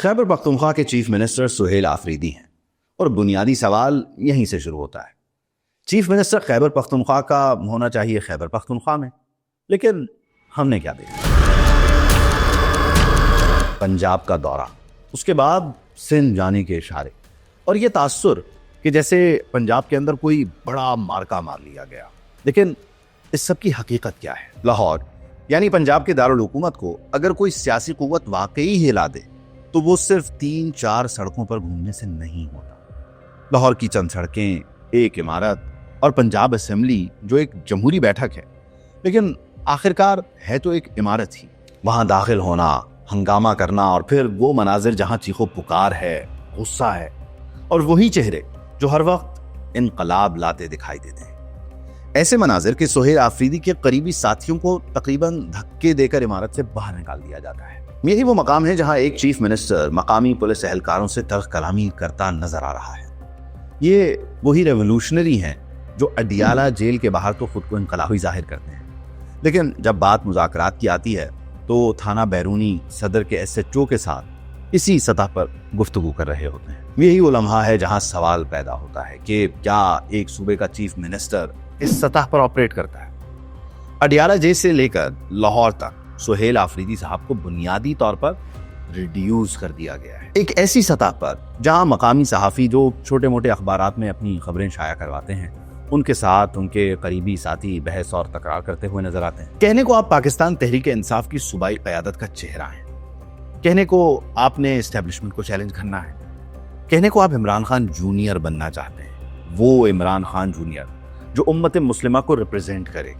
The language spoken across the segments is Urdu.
خیبر پختونخوا کے چیف منسٹر سہیل آفریدی ہیں اور بنیادی سوال یہیں سے شروع ہوتا ہے۔ چیف منسٹر خیبر پختونخوا کا ہونا چاہیے خیبر پختونخوا میں، لیکن ہم نے کیا دیکھا؟ پنجاب کا دورہ، اس کے بعد سندھ جانے کے اشارے اور یہ تاثر کہ جیسے پنجاب کے اندر کوئی بڑا مارکا مار لیا گیا۔ لیکن اس سب کی حقیقت کیا ہے؟ لاہور یعنی پنجاب کے دارالحکومت کو اگر کوئی سیاسی قوت واقعی ہلا دے تو وہ صرف 3-4 سڑکوں پر گھومنے سے نہیں ہوتا۔ لاہور کی چند سڑکیں، ایک عمارت اور پنجاب اسمبلی جو ایک جمہوری بیٹھک ہے، لیکن آخرکار ہے تو ایک عمارت ہی۔ وہاں داخل ہونا، ہنگامہ کرنا اور پھر وہ مناظر جہاں چیخو پکار ہے، غصہ ہے اور وہی چہرے جو ہر وقت انقلاب لاتے دکھائی دیتے ہیں۔ ایسے مناظر کہ سہیل آفریدی کے قریبی ساتھیوں کو تقریباً دھکے دے کر عمارت سے باہر نکال دیا جاتا ہے۔ یہی وہ مقام ہے جہاں ایک چیف منسٹر مقامی پولیس اہلکاروں سے تلخ کلامی کرتا نظر آ رہا ہے۔ یہ وہی ریولوشنری ہیں جو اڈیالہ جیل کے باہر تو خود کو انقلابی ظاہر کرتے ہیں، لیکن جب بات مذاکرات کی آتی ہے تو تھانہ بیرونی صدر کے SHO کے ساتھ اسی سطح پر گفتگو کر رہے ہوتے ہیں۔ یہی وہ لمحہ ہے جہاں سوال پیدا ہوتا ہے کہ کیا ایک صوبے کا چیف منسٹر اس سطح پر آپریٹ کرتا ہے؟ اڈیالہ جیل سے لے کر لاہور تک سہیل آفریدی صاحب کو بنیادی طور پر ریڈیوس کر دیا گیا ہے، ایک ایسی سطح پر جہاں مقامی صحافی جو چھوٹے موٹے اخبارات میں اپنی خبریں شائع کرواتے ہیں، ان کے ساتھ ان کے قریبی ساتھی بحث اور تکرار کرتے ہوئے نظر آتے ہیں۔ کہنے کو آپ پاکستان تحریک انصاف کی صوبائی قیادت کا چہرہ ہیں، کہنے کو آپ نے اسٹیبلشمنٹ کو چیلنج کرنا ہے، کہنے کو آپ عمران خان جونیئر بننا چاہتے ہیں، وہ عمران خان جونیئر جو امت مسلمہ کو ریپرزینٹ کرے،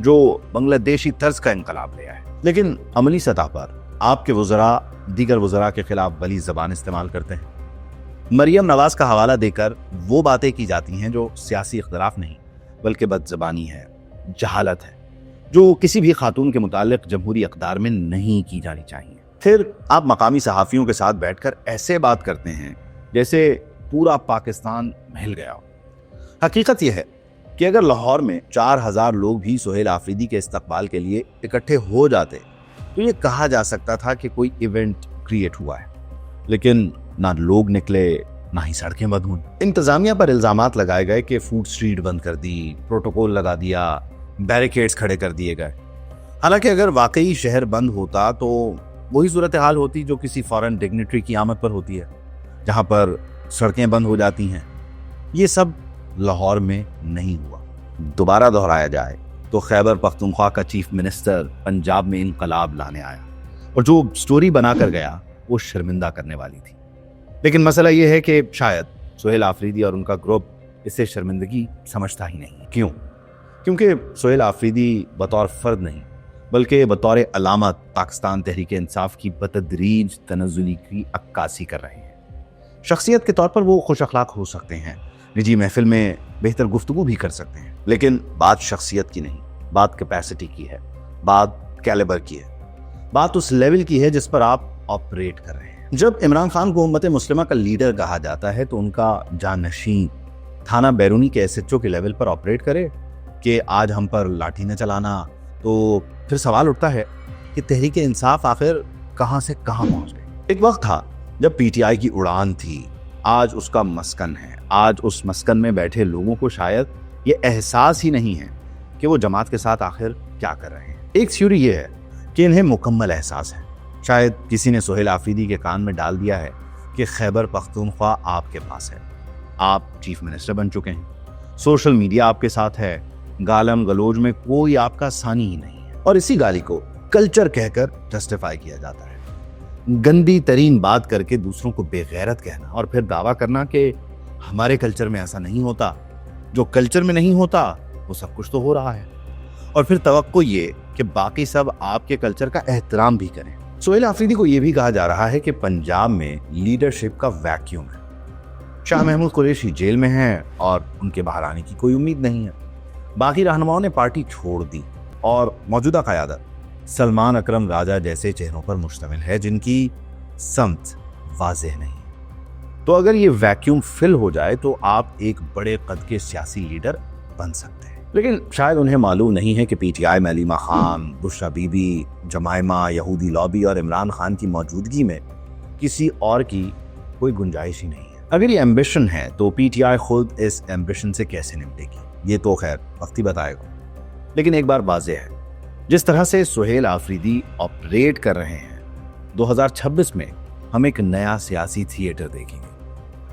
جو بنگلہ دیشی طرز کا انقلاب لے آئے۔ لیکن عملی سطح پر آپ کے وزراء دیگر وزراء کے خلاف بلی زبان استعمال کرتے ہیں۔ مریم نواز کا حوالہ دے کر وہ باتیں کی جاتی ہیں جو سیاسی اختلاف نہیں بلکہ بد زبانی ہے، جہالت ہے، جو کسی بھی خاتون کے متعلق جمہوری اقدار میں نہیں کی جانی چاہیے۔ پھر آپ مقامی صحافیوں کے ساتھ بیٹھ کر ایسے بات کرتے ہیں جیسے پورا پاکستان مہل گیا ہو۔ حقیقت یہ ہے کہ اگر لاہور میں 4000 لوگ بھی سہیل آفریدی کے استقبال کے لیے اکٹھے ہو جاتے تو یہ کہا جا سکتا تھا کہ کوئی ایونٹ کریٹ ہوا ہے، لیکن نہ لوگ نکلے نہ ہی سڑکیں بند ہوئیں۔ انتظامیہ پر الزامات لگائے گئے کہ فوڈ سٹریٹ بند کر دی، پروٹوکول لگا دیا، بیریکیڈز کھڑے کر دیے گئے۔ حالانکہ اگر واقعی شہر بند ہوتا تو وہی صورتحال ہوتی جو کسی فارن ڈگنیٹری کی آمد پر ہوتی ہے، جہاں پر سڑکیں بند ہو جاتی ہیں۔ یہ سب لاہور میں نہیں ہوا۔ دوبارہ دہرایا جائے تو خیبر پختونخوا کا چیف منسٹر پنجاب میں انقلاب لانے آیا اور جو سٹوری بنا کر گیا وہ شرمندہ کرنے والی تھی۔ لیکن مسئلہ یہ ہے کہ شاید سہیل آفریدی اور ان کا گروپ اسے شرمندگی سمجھتا ہی نہیں۔ کیوں؟ کیونکہ سہیل آفریدی بطور فرد نہیں بلکہ بطور علامت پاکستان تحریک انصاف کی بتدریج تنزلی کی عکاسی کر رہے ہیں۔ شخصیت کے طور پر وہ خوش اخلاق ہو سکتے ہیں، نجی محفل میں بہتر گفتگو بھی کر سکتے ہیں، لیکن بات شخصیت کی نہیں، بات کیپیسٹی کی ہے، بات کیلیبر کی ہے، بات اس لیول کی ہے جس پر آپ آپریٹ کر رہے ہیں۔ جب عمران خان کو امت مسلمہ کا لیڈر کہا جاتا ہے تو ان کا جانشین تھانہ بیرونی کے SHO کے لیول پر آپریٹ کرے کہ آج ہم پر لاٹھی نہ چلانا، تو پھر سوال اٹھتا ہے کہ تحریک انصاف آخر کہاں سے کہاں پہنچ گئی۔ ایک وقت تھا جب PTI کی اڑان تھی، آج اس کا مسکن ہے۔ آج اس مسکن میں بیٹھے لوگوں کو شاید یہ احساس ہی نہیں ہے کہ وہ جماعت کے ساتھ آخر کیا کر رہے ہیں۔ ایک تھیوری یہ ہے کہ انہیں مکمل احساس ہے۔ شاید کسی نے سہیل آفریدی کے کان میں ڈال دیا ہے کہ خیبر پختونخوا آپ کے پاس ہے، آپ چیف منسٹر بن چکے ہیں، سوشل میڈیا آپ کے ساتھ ہے، گالم گلوج میں کوئی آپ کا ثانی ہی نہیں ہے، اور اسی گالی کو کلچر کہہ کر جسٹیفائی کیا جاتا ہے۔ گندی ترین بات کر کے دوسروں کو بے غیرت کہنا اور پھر دعویٰ کرنا کہ ہمارے کلچر میں ایسا نہیں ہوتا، جو کلچر میں نہیں ہوتا وہ سب کچھ تو ہو رہا ہے، اور پھر توقع یہ کہ باقی سب آپ کے کلچر کا احترام بھی کریں۔ سہیل آفریدی کو یہ بھی کہا جا رہا ہے کہ پنجاب میں لیڈرشپ کا ویکیوم ہے، شاہ محمود قریشی جیل میں ہیں اور ان کے باہر آنے کی کوئی امید نہیں ہے، باقی رہنماؤں نے پارٹی چھوڑ دی اور موجودہ قیادت سلمان اکرم راجہ جیسے چہروں پر مشتمل ہے جن کی سمت واضح نہیں۔ تو اگر یہ ویکیوم فل ہو جائے تو آپ ایک بڑے قد کے سیاسی لیڈر بن سکتے ہیں، لیکن شاید انہیں معلوم نہیں ہے کہ PTI میں علیمہ خان، بشرا بی بی، جمائمہ، یہودی لابی اور عمران خان کی موجودگی میں کسی اور کی کوئی گنجائش ہی نہیں ہے۔ اگر یہ ایمبیشن ہے تو پی ٹی آئی خود اس ایمبیشن سے کیسے نمٹے گی، یہ تو خیر وقت ہی بتائے گا۔ لیکن ایک بار واضح ہے، جس طرح سے سہیل آفریدی آپریٹ کر رہے ہیں، 2026 میں ہم ایک نیا سیاسی تھیٹر دیکھیں گے۔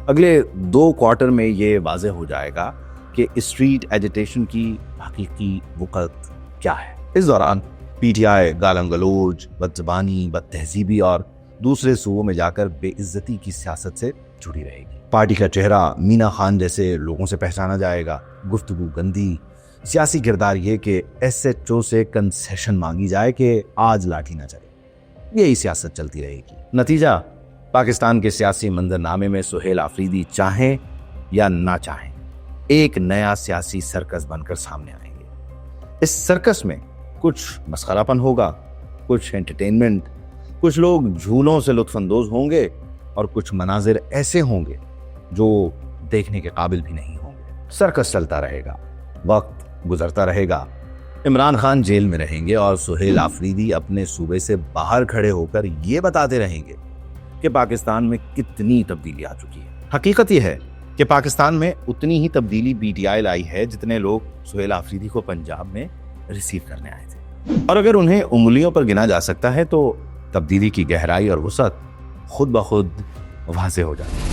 اگلے 2 کوارٹر میں یہ واضح ہو جائے گا کہ اسٹریٹ ایجیٹیشن کی حقیقی وقت کیا ہے۔ اس دوران پی ٹی آئی گالم گلوچ، بد زبانی، بد تہذیبی اور دوسرے صوبوں میں جا کر بے عزتی کی سیاست سے جڑی رہے گی۔ پارٹی کا چہرہ مینا خان جیسے لوگوں سے پہچانا جائے گا، گفتگو گندی، سیاسی کردار یہ کہ ایس ایچ او سے کنسیشن مانگی جائے کہ آج لاٹھی نہ چلے، یہی سیاست چلتی رہے گی۔ نتیجہ پاکستان کے سیاسی منظرنامے میں سہیل آفریدی چاہیں یا نہ چاہیں ایک نیا سیاسی سرکس بن کر سامنے آئیں گے۔ اس سرکس میں کچھ مسخرہ پن ہوگا، کچھ انٹرٹینمنٹ، کچھ لوگ جھولوں سے لطف اندوز ہوں گے اور کچھ مناظر ایسے ہوں گے جو دیکھنے کے قابل بھی نہیں ہوں گے۔ سرکس چلتا رہے گا، وقت گزرتا رہے گا، عمران خان جیل میں رہیں گے اور سہیل آفریدی اپنے صوبے سے باہر کھڑے ہو کر یہ بتاتے رہیں گے کہ پاکستان میں کتنی تبدیلی آ چکی ہے۔ حقیقت یہ ہے کہ پاکستان میں اتنی ہی تبدیلی پی ٹی آئی لائی ہے جتنے لوگ سہیل آفریدی کو پنجاب میں ریسیو کرنے آئے تھے، اور اگر انہیں انگلیوں پر گنا جا سکتا ہے تو تبدیلی کی گہرائی اور وسعت خود بخود واضح ہو جاتی ہے۔